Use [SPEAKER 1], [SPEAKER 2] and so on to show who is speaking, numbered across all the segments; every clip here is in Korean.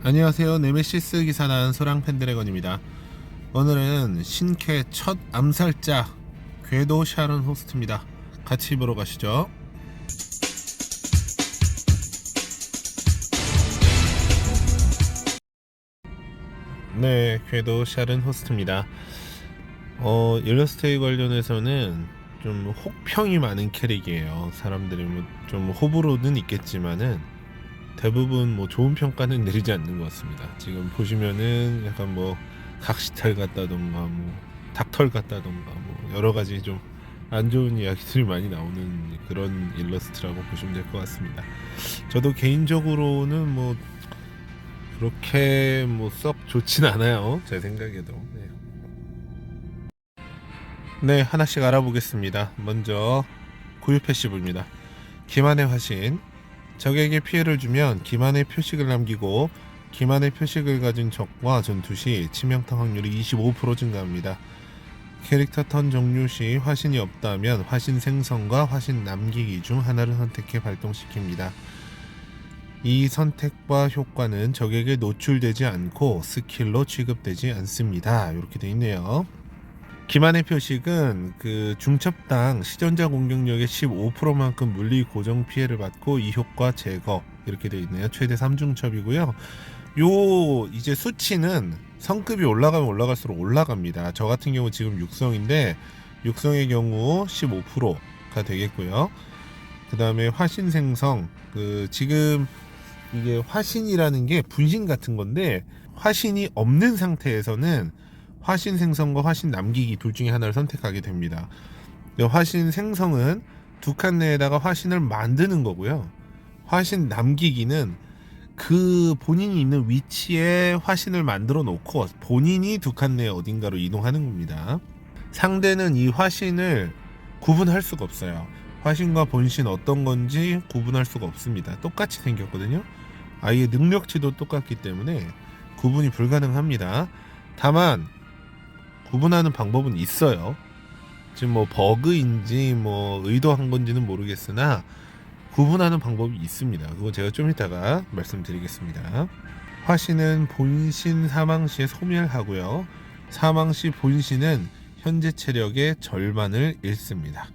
[SPEAKER 1] 안녕하세요. 네메시스 기사단 소랑 펜드래건입니다. 오늘은 신캐 첫 암살자 궤도 샤론 호스트입니다. 같이 보러 가시죠. 네, 궤도 샤론 호스트입니다. 일러스트에 관련해서는 좀 혹평이 많은 캐릭이에요. 사람들이 좀 호불호는 있겠지만은 대부분 좋은 평가는 내리지 않는 것 같습니다. 지금 보시면은 약간 각시탈 같다던가 닭털 같다던가 여러 가지 좀 안 좋은 이야기들이 많이 나오는 그런 일러스트라고 보시면 될 것 같습니다. 저도 개인적으로는 그렇게 썩 좋진 않아요. 제 생각에도. 네, 하나씩 알아보겠습니다. 먼저 고유 패시브입니다. 기만의 화신. 적에게 피해를 주면 기만의 표식을 남기고 기만의 표식을 가진 적과 전투 시 치명타 확률이 25% 증가합니다. 캐릭터 턴 종료 시 화신이 없다면 화신 생성과 화신 남기기 중 하나를 선택해 발동시킵니다. 이 선택과 효과는 적에게 노출되지 않고 스킬로 취급되지 않습니다. 이렇게 되어 있네요. 기만의 표식은 중첩당 시전자 공격력의 15%만큼 물리 고정 피해를 받고 이 효과 제거 이렇게 되어 있네요. 최대 3중첩이고요. 요 이제 수치는 성급이 올라가면 올라갈수록 올라갑니다. 저 같은 경우 지금 육성인데 육성의 경우 15%가 되겠고요. 그 다음에 화신 생성 지금 이게 화신이라는 게 분신 같은 건데 화신이 없는 상태에서는 화신 생성과 화신 남기기 둘 중에 하나를 선택하게 됩니다. 화신 생성은 두 칸 내에다가 화신을 만드는 거고요. 화신 남기기는 본인이 있는 위치에 화신을 만들어 놓고 본인이 두 칸 내에 어딘가로 이동하는 겁니다. 상대는 이 화신을 구분할 수가 없어요. 화신과 본신 어떤 건지 구분할 수가 없습니다. 똑같이 생겼거든요. 아예 능력치도 똑같기 때문에 구분이 불가능합니다. 다만 구분하는 방법은 있어요. 지금 버그인지 의도한 건지는 모르겠으나 구분하는 방법이 있습니다. 그거 제가 좀 이따가 말씀드리겠습니다. 화신은 본신 사망 시에 소멸하고요. 사망 시 본신은 현재 체력의 절반을 잃습니다.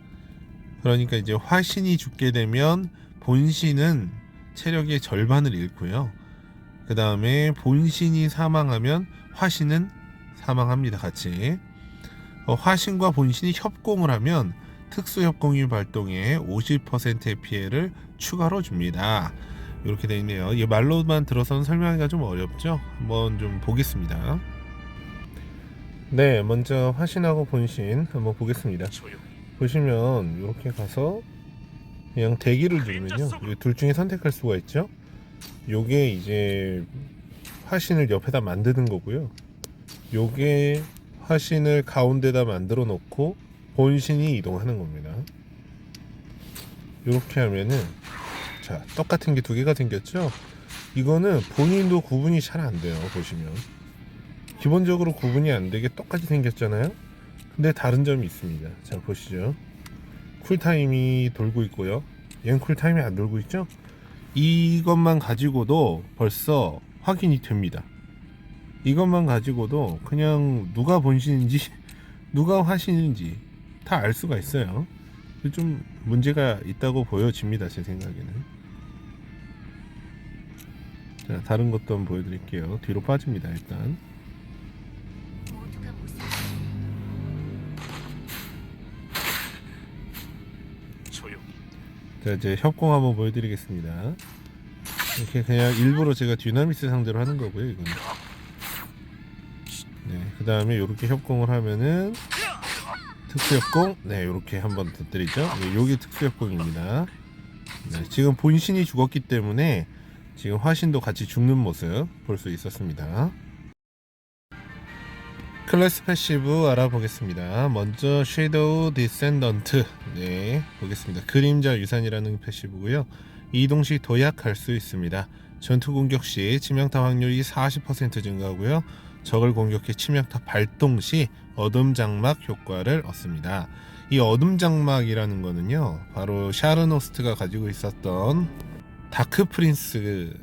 [SPEAKER 1] 그러니까 이제 화신이 죽게 되면 본신은 체력의 절반을 잃고요. 그 다음에 본신이 사망하면 화신은 사망합니다. 같이. 화신과 본신이 협공을 하면 특수협공이 발동해 50%의 피해를 추가로 줍니다. 이렇게 되어 있네요. 이 말로만 들어서는 설명하기가 좀 어렵죠? 한번 좀 보겠습니다. 네, 먼저 화신하고 본신 한번 보겠습니다. 보시면 이렇게 가서 그냥 대기를 누르면요, 둘 중에 선택할 수가 있죠. 요게 이제 화신을 옆에다 만드는 거고요. 요게 화신을 가운데다 만들어 놓고 본신이 이동하는 겁니다. 이렇게 하면은 자, 똑같은 게 두 개가 생겼죠. 이거는 본인도 구분이 잘 안 돼요. 보시면 기본적으로 구분이 안 되게 똑같이 생겼잖아요. 근데 다른 점이 있습니다. 자, 보시죠. 쿨타임이 돌고 있고요. 얘는 쿨타임이 안 돌고 있죠. 이것만 가지고도 벌써 확인이 됩니다. 이것만 가지고도 그냥 누가 본신인지 누가 화신인지 다 알 수가 있어요. 좀 문제가 있다고 보여집니다. 제 생각에는. 자, 다른 것도 한번 보여드릴게요. 뒤로 빠집니다. 일단 자, 이제 협공 한번 보여드리겠습니다. 이렇게 그냥 일부러 제가 듀나미스 상대로 하는 거고요. 이거는. 네, 그 다음에 이렇게 협공을 하면은 특수협공, 네, 이렇게 한번 더 때리죠. 네, 여기 특수협공입니다. 네, 지금 본신이 죽었기 때문에 지금 화신도 같이 죽는 모습 볼 수 있었습니다. 클래스 패시브 알아보겠습니다. 먼저 섀도우 디센던트, 네, 보겠습니다. 그림자 유산이라는 패시브고요. 이동 시 도약할 수 있습니다. 전투 공격 시 치명타 확률이 40% 증가하고요. 적을 공격해 치명타 발동 시 어둠 장막 효과를 얻습니다. 이 어둠 장막이라는 거는요, 바로 샤르노스트가 가지고 있었던 다크 프린스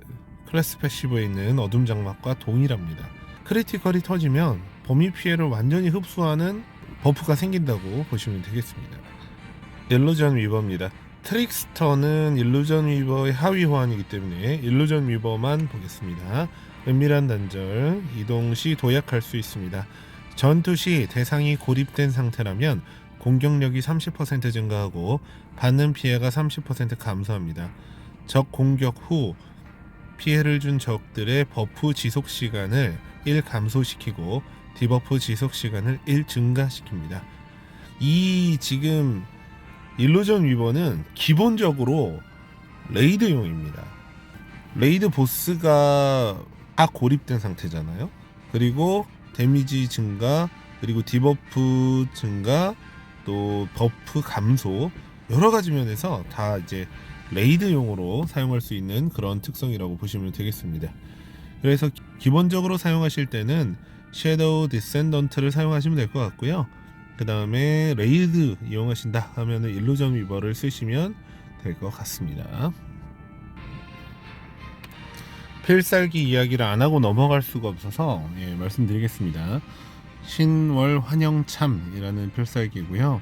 [SPEAKER 1] 클래스 패시브에 있는 어둠 장막과 동일합니다. 크리티컬이 터지면 범위 피해를 완전히 흡수하는 버프가 생긴다고 보시면 되겠습니다. 일루전 위버입니다. 트릭스터는 일루전 위버의 하위 호환이기 때문에 일루전 위버만 보겠습니다. 은밀한 단절, 이동 시 도약할 수 있습니다. 전투 시 대상이 고립된 상태라면 공격력이 30% 증가하고 받는 피해가 30% 감소합니다. 적 공격 후 피해를 준 적들의 버프 지속 시간을 1 감소시키고 디버프 지속 시간을 1 증가시킵니다. 이 지금 일루전 위버는 기본적으로 레이드용입니다. 레이드 보스가 다 고립된 상태잖아요. 그리고 데미지 증가, 그리고 디버프 증가, 또 버프 감소, 여러 가지 면에서 다 이제 레이드용으로 사용할 수 있는 그런 특성이라고 보시면 되겠습니다. 그래서 기본적으로 사용하실 때는 섀도우 디센던트를 사용하시면 될 것 같고요. 그 다음에 레이드 이용하신다 하면은 일루전 위버를 쓰시면 될 것 같습니다. 필살기 이야기를 안 하고 넘어갈 수가 없어서 말씀드리겠습니다. 신월 환영참이라는 필살기고요.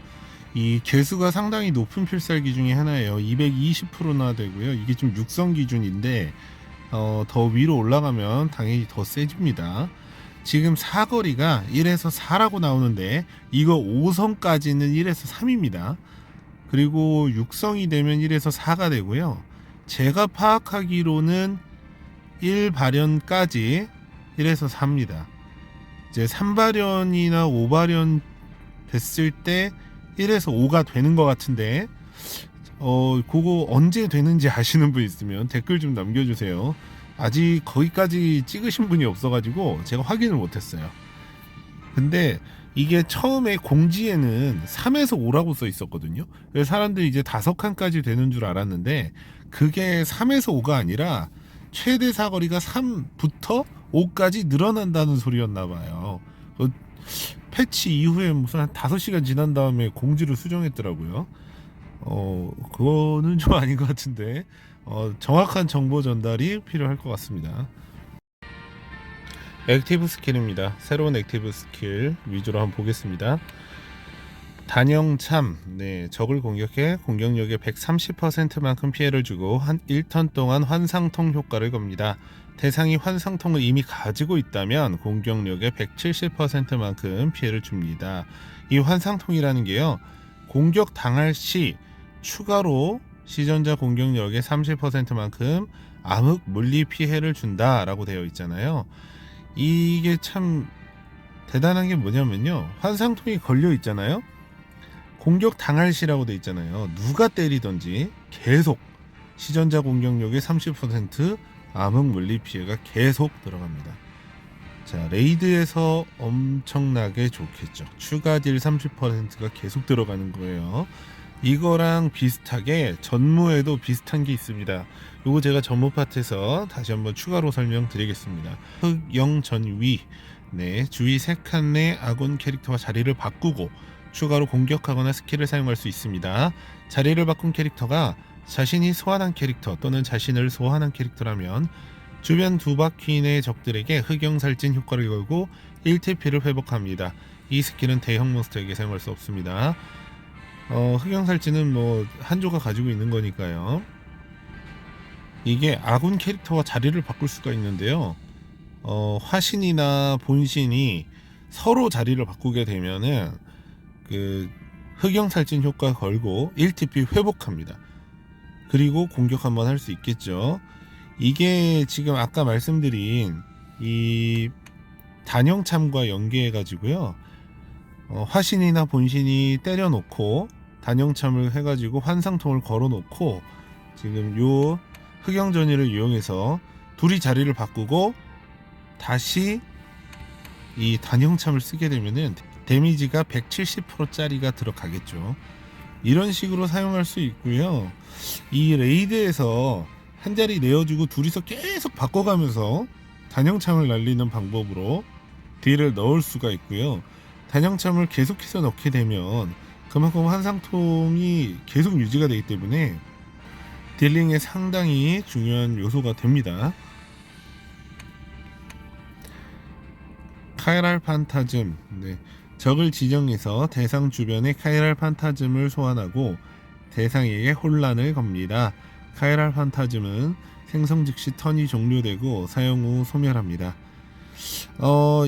[SPEAKER 1] 이 개수가 상당히 높은 필살기 중에 하나예요. 220%나 되고요. 이게 좀 육성 기준인데 더 위로 올라가면 당연히 더 세집니다. 지금 사거리가 1에서 4라고 나오는데 이거 5성까지는 1에서 3입니다. 그리고 육성이 되면 1에서 4가 되고요. 제가 파악하기로는 1발연까지 1에서 4입니다. 이제 3발연이나 5발연 됐을 때 1에서 5가 되는 것 같은데 그거 언제 되는지 아시는 분 있으면 댓글 좀 남겨주세요. 아직 거기까지 찍으신 분이 없어가지고 제가 확인을 못했어요. 근데 이게 처음에 공지에는 3에서 5라고 써 있었거든요. 그래서 사람들이 이제 5칸까지 되는 줄 알았는데 그게 3에서 5가 아니라 최대 사거리가 3부터 5까지 늘어난다는 소리였나 봐요. 패치 이후에 무슨 한 5시간 지난 다음에 공지를 수정했더라고요. 그거는 좀 아닌 것 같은데 정확한 정보 전달이 필요할 것 같습니다. 액티브 스킬입니다. 새로운 액티브 스킬 위주로 한번 보겠습니다. 단영참, 적을 공격해 공격력의 130%만큼 피해를 주고 한 1턴 동안 환상통 효과를 겁니다. 대상이 환상통을 이미 가지고 있다면 공격력의 170%만큼 피해를 줍니다. 이 환상통이라는 게요, 공격 당할 시 추가로 시전자 공격력의 30%만큼 암흑 물리 피해를 준다라고 되어 있잖아요. 이게 참 대단한 게 뭐냐면요, 환상통이 걸려 있잖아요. 공격 당할 시라고 되어 있잖아요. 누가 때리든지 계속 시전자 공격력의 30% 암흑 물리 피해가 계속 들어갑니다. 자, 레이드에서 엄청나게 좋겠죠. 추가 딜 30%가 계속 들어가는 거예요. 이거랑 비슷하게 전무에도 비슷한 게 있습니다. 요거 제가 전무 파트에서 다시 한번 추가로 설명드리겠습니다. 흑영전위, 주위 3칸 내 아군 캐릭터와 자리를 바꾸고 추가로 공격하거나 스킬을 사용할 수 있습니다. 자리를 바꾼 캐릭터가 자신이 소환한 캐릭터 또는 자신을 소환한 캐릭터라면 주변 2바퀴 내 적들에게 흑영살진 효과를 걸고 1TP를 회복합니다. 이 스킬은 대형 몬스터에게 사용할 수 없습니다. 흑영살진은 뭐 한조가 가지고 있는 거니까요. 이게 아군 캐릭터와 자리를 바꿀 수가 있는데요. 화신이나 본신이 서로 자리를 바꾸게 되면은 그 흑영살진 효과 걸고 1TP 회복합니다. 그리고 공격 한번 할 수 있겠죠. 이게 지금 아까 말씀드린 이 단영참과 연계해 가지고요, 화신이나 본신이 때려놓고 단영참을 해가지고 환상통을 걸어놓고 지금 요 흑영전위를 이용해서 둘이 자리를 바꾸고 다시 이 단영참을 쓰게 되면은 데미지가 170%짜리가 들어가겠죠. 이런 식으로 사용할 수 있고요. 이 레이드에서 한 자리 내어주고 둘이서 계속 바꿔가면서 단영참을 날리는 방법으로 딜을 넣을 수가 있고요. 단영참을 계속해서 넣게 되면 그만큼 환상통이 계속 유지가 되기 때문에 딜링에 상당히 중요한 요소가 됩니다. 카이랄 판타즘. 네. 적을 지정해서 대상 주변에 카이랄 판타즘을 소환하고 대상에게 혼란을 겁니다. 카이랄 판타즘은 생성 즉시 턴이 종료되고 사용 후 소멸합니다.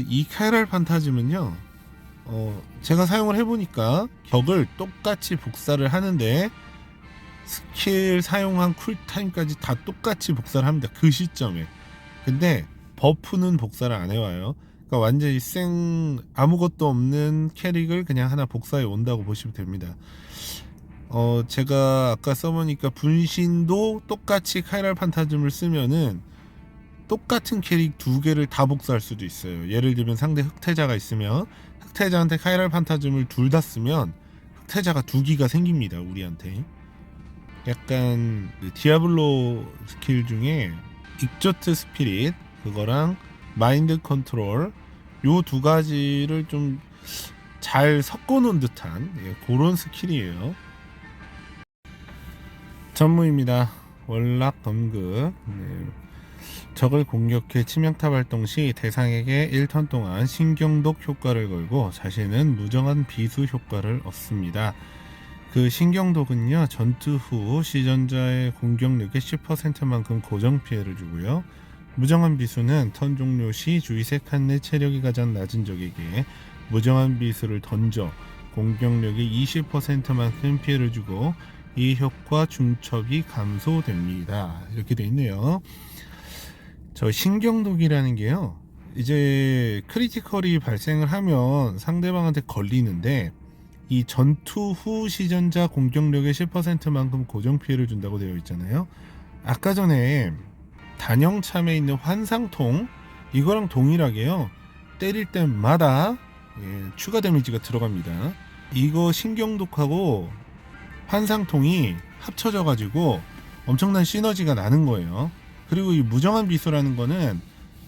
[SPEAKER 1] 이 카이랄 판타즘은요, 제가 사용을 해보니까 격을 똑같이 복사를 하는데 스킬 사용한 쿨타임까지 다 똑같이 복사를 합니다. 그 시점에. 근데 버프는 복사를 안 해와요. 그러니까 완전히 아무것도 없는 캐릭을 그냥 하나 복사해 온다고 보시면 됩니다. 제가 아까 써보니까 분신도 똑같이 카이랄 판타즘을 쓰면은 똑같은 캐릭 두 개를 다 복사할 수도 있어요. 예를 들면 상대 흑태자가 있으면 흑태자한테 카이랄 판타즘을 둘 다 쓰면 흑태자가 두 기가 생깁니다. 우리한테. 약간 디아블로 스킬 중에 익조트 스피릿 그거랑 마인드 컨트롤 요 두 가지를 좀 잘 섞어놓은 듯한 그런 스킬이에요. 전무입니다. 월락 검극. 적을 공격해 치명타 발동 시 대상에게 1턴 동안 신경독 효과를 걸고 자신은 무정한 비수 효과를 얻습니다. 그 신경독은요, 전투 후 시전자의 공격력의 10%만큼 고정 피해를 주고요. 무정한 비수는 턴 종료 시 주위 3칸 내 체력이 가장 낮은 적에게 무정한 비수를 던져 공격력의 20%만큼 피해를 주고 이 효과 중첩이 감소됩니다. 이렇게 되어 있네요. 저 신경독이라는 게요, 이제 크리티컬이 발생을 하면 상대방한테 걸리는데 이 전투 후 시전자 공격력의 10%만큼 고정 피해를 준다고 되어 있잖아요. 아까 전에 단영참에 있는 환상통, 이거랑 동일하게요, 때릴 때마다 추가 데미지가 들어갑니다. 이거 신경독하고 환상통이 합쳐져 가지고 엄청난 시너지가 나는 거예요. 그리고 이 무정한 비수라는 거는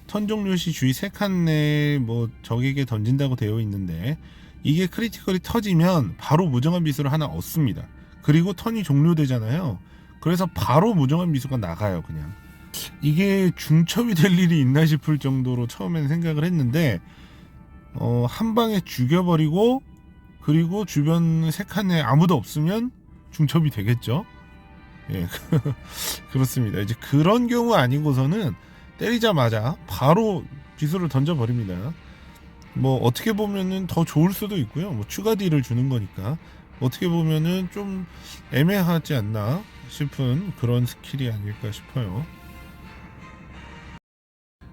[SPEAKER 1] 턴 종료 시 주위 3칸 내에 뭐 적에게 던진다고 되어 있는데 이게 크리티컬이 터지면 바로 무정한 비수를 하나 얻습니다. 그리고 턴이 종료되잖아요. 그래서 바로 무정한 비수가 나가요. 그냥 이게 중첩이 될 일이 있나 싶을 정도로 처음에는 생각을 했는데 한 방에 죽여버리고 그리고 주변 3칸 내에 아무도 없으면 중첩이 되겠죠. 예, 그렇습니다. 이제 그런 경우 아니고서는 때리자마자 바로 비수를 던져버립니다. 뭐 어떻게 보면은 더 좋을 수도 있고요. 뭐 추가 딜을 주는 거니까 어떻게 보면은 좀 애매하지 않나 싶은 그런 스킬이 아닐까 싶어요.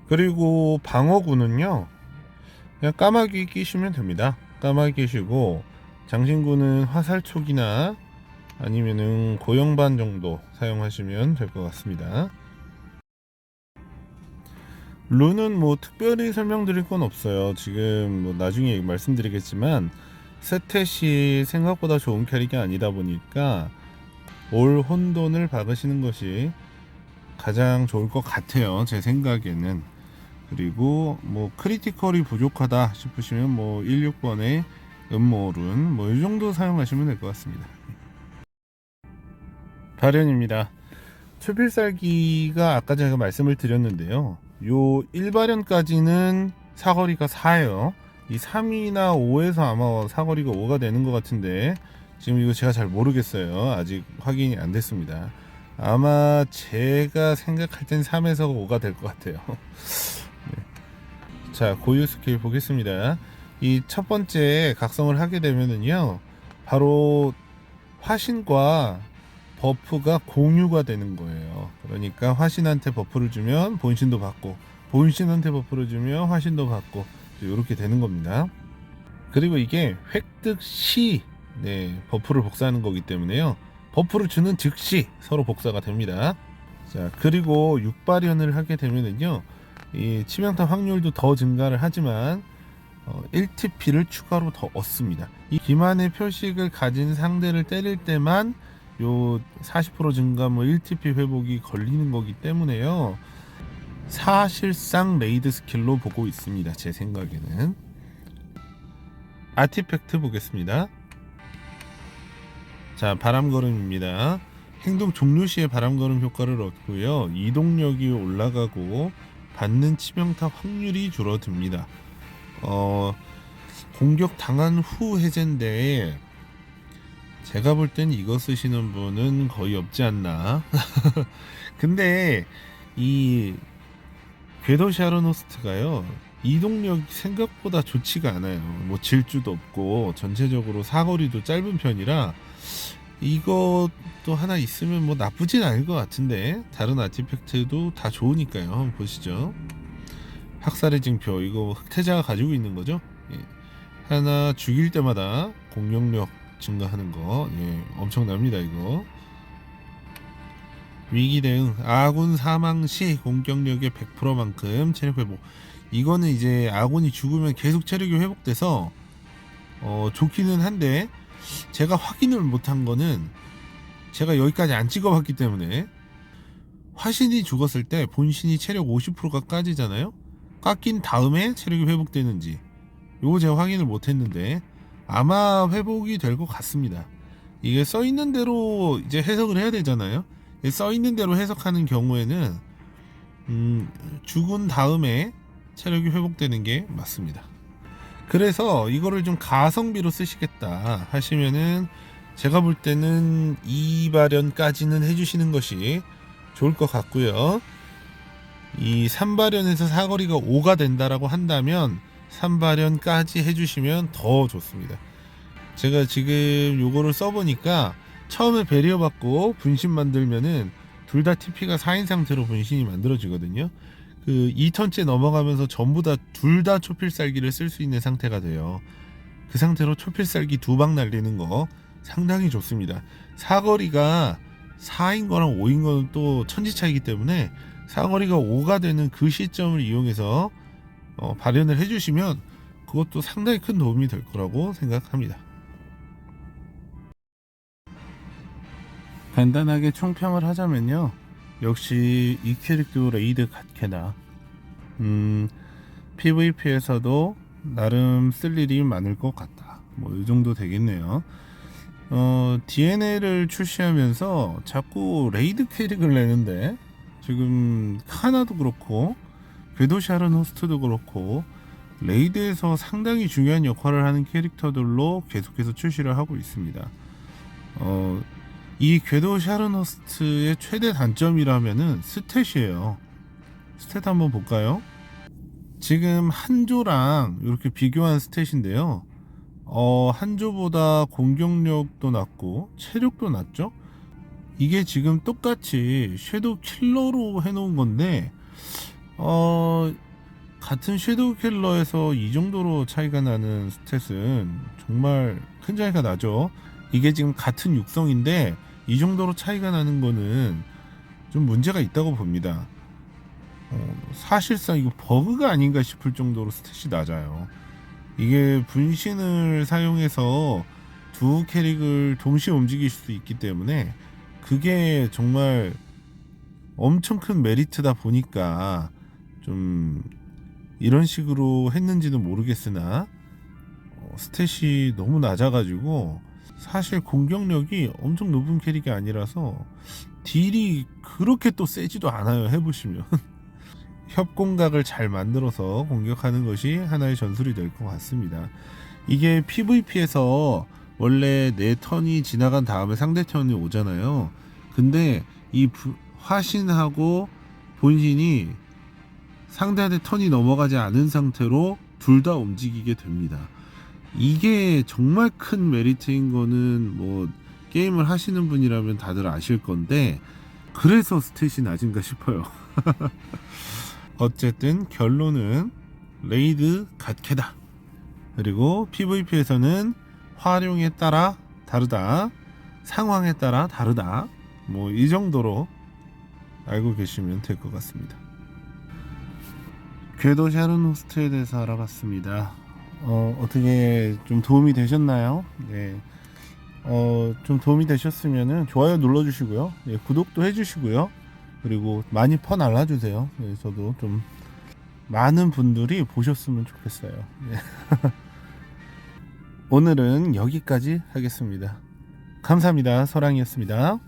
[SPEAKER 1] 그리고 방어구는요, 그냥 까마귀 끼시면 됩니다. 까마귀 끼시고 장신구는 화살촉이나 아니면은 고영반 정도 사용하시면 될 것 같습니다. 룬은 뭐 특별히 설명드릴 건 없어요. 지금 뭐 나중에 말씀드리겠지만 스탯이 생각보다 좋은 캐릭이 아니다 보니까 올 혼돈을 박으시는 것이 가장 좋을 것 같아요. 제 생각에는. 그리고 뭐 크리티컬이 부족하다 싶으시면 뭐 16번의 음모룬 뭐 이 정도 사용하시면 될 것 같습니다. 발현입니다. 초필살기가 아까 제가 말씀을 드렸는데요, 요 1발현까지는 사거리가 4예요. 이 3이나 5에서 아마 사거리가 5가 되는 것 같은데 지금 이거 제가 잘 모르겠어요. 아직 확인이 안 됐습니다. 아마 제가 생각할 땐 3에서 5가 될 것 같아요. 네. 자, 고유 스킬 보겠습니다. 이 첫 번째 각성을 하게 되면은요, 바로 화신과 버프가 공유가 되는 거예요. 그러니까 화신한테 버프를 주면 본신도 받고, 본신한테 버프를 주면 화신도 받고, 이렇게 되는 겁니다. 그리고 이게 획득 시 버프를 복사하는 거기 때문에요, 버프를 주는 즉시 서로 복사가 됩니다. 자, 그리고 6발현을 하게 되면은요, 이 치명타 확률도 더 증가를 하지만 1TP를 추가로 더 얻습니다. 이 기만의 표식을 가진 상대를 때릴 때만 요 40% 증가 뭐 1TP 회복이 걸리는 거기 때문에요, 사실상 레이드 스킬로 보고 있습니다. 제 생각에는. 아티팩트 보겠습니다. 자, 바람걸음입니다. 행동 종료 시에 바람걸음 효과를 얻고요, 이동력이 올라가고 받는 치명타 확률이 줄어듭니다. 공격 당한 후 해제인데 제가 볼 땐 이거 쓰시는 분은 거의 없지 않나. 근데 이 궤도 샤르노스트가요, 이동력 생각보다 좋지가 않아요. 뭐 질주도 없고 전체적으로 사거리도 짧은 편이라 이것도 하나 있으면 뭐 나쁘진 않을 것 같은데, 다른 아티팩트도 다 좋으니까요. 한번 보시죠. 학살의 징표, 이거 흑태자가 가지고 있는 거죠. 예. 하나 죽일 때마다 공격력 증가하는 거, 예, 엄청납니다 이거. 위기 대응, 아군 사망 시 공격력의 100%만큼 체력 회복. 이거는 이제 아군이 죽으면 계속 체력이 회복돼서 좋기는 한데, 제가 확인을 못한 거는 제가 여기까지 안 찍어봤기 때문에, 화신이 죽었을 때 본신이 체력 50%가 까지잖아요. 깎인 다음에 체력이 회복되는지 요거 제가 확인을 못했는데 아마 회복이 될 것 같습니다. 이게 써있는 대로 이제 해석을 해야 되잖아요. 써있는 대로 해석하는 경우에는 죽은 다음에 체력이 회복되는 게 맞습니다. 그래서 이거를 좀 가성비로 쓰시겠다 하시면은 제가 볼 때는 2발연까지는 해주시는 것이 좋을 것 같고요. 이 3발연에서 사거리가 5가 된다라고 한다면 3발연까지 해주시면 더 좋습니다. 제가 지금 요거를 써보니까 처음에 베리어 받고 분신 만들면은 둘 다 TP가 4인 상태로 분신이 만들어지거든요. 그 2턴째 넘어가면서 전부 다 둘 다 초필살기를 쓸 수 있는 상태가 돼요. 그 상태로 초필살기 2방 날리는 거 상당히 좋습니다. 사거리가 4인 거랑 5인 거는 또 천지 차이기 때문에 사거리가 5가 되는 그 시점을 이용해서 발현을 해주시면 그것도 상당히 큰 도움이 될 거라고 생각합니다. 간단하게 총평을 하자면요, 역시 이 캐릭터 레이드 갓케다. PVP에서도 나름 쓸 일이 많을 것 같다. 뭐 이 정도 되겠네요. DNA를 출시하면서 자꾸 레이드 캐릭을 내는데, 지금 카나도 그렇고 궤도 샤르노스트도 그렇고 레이드에서 상당히 중요한 역할을 하는 캐릭터들로 계속해서 출시를 하고 있습니다. 이 궤도 샤르노스트의 최대 단점이라면은 스탯이에요. 스탯 한번 볼까요? 지금 한조랑 이렇게 비교한 스탯인데요. 한조보다 공격력도 낮고 체력도 낮죠? 이게 지금 똑같이 섀도우 킬러로 해놓은 건데, 같은 섀도우 킬러에서 이 정도로 차이가 나는 스탯은 정말 큰 차이가 나죠. 이게 지금 같은 육성인데 이 정도로 차이가 나는 거는 좀 문제가 있다고 봅니다. 사실상 이거 버그가 아닌가 싶을 정도로 스탯이 낮아요. 이게 분신을 사용해서 두 캐릭을 동시에 움직일 수 있기 때문에 그게 정말 엄청 큰 메리트다 보니까 좀 이런 식으로 했는지는 모르겠으나 스탯이 너무 낮아가지고 사실 공격력이 엄청 높은 캐릭이 아니라서 딜이 그렇게 또 세지도 않아요. 해보시면 협공각을 잘 만들어서 공격하는 것이 하나의 전술이 될 것 같습니다. 이게 PVP에서 원래 내 턴이 지나간 다음에 상대 턴이 오잖아요. 근데 이 화신하고 본신이 상대한테 턴이 넘어가지 않은 상태로 둘 다 움직이게 됩니다. 이게 정말 큰 메리트인 거는 뭐 게임을 하시는 분이라면 다들 아실 건데, 그래서 스탯이 낮은가 싶어요. 어쨌든 결론은 레이드 갓캐다. 그리고 PVP에서는 활용에 따라 다르다, 상황에 따라 다르다, 뭐 이 정도로 알고 계시면 될 것 같습니다. 궤도 샤르노스트에 대해서 알아봤습니다. 어떻게 좀 도움이 되셨나요? 네. 좀 도움이 되셨으면은 좋아요 눌러주시고요. 네, 구독도 해주시고요. 그리고 많이 퍼날라주세요. 네, 저도 좀 많은 분들이 보셨으면 좋겠어요. 네. 오늘은 여기까지 하겠습니다. 감사합니다. 서랑이었습니다.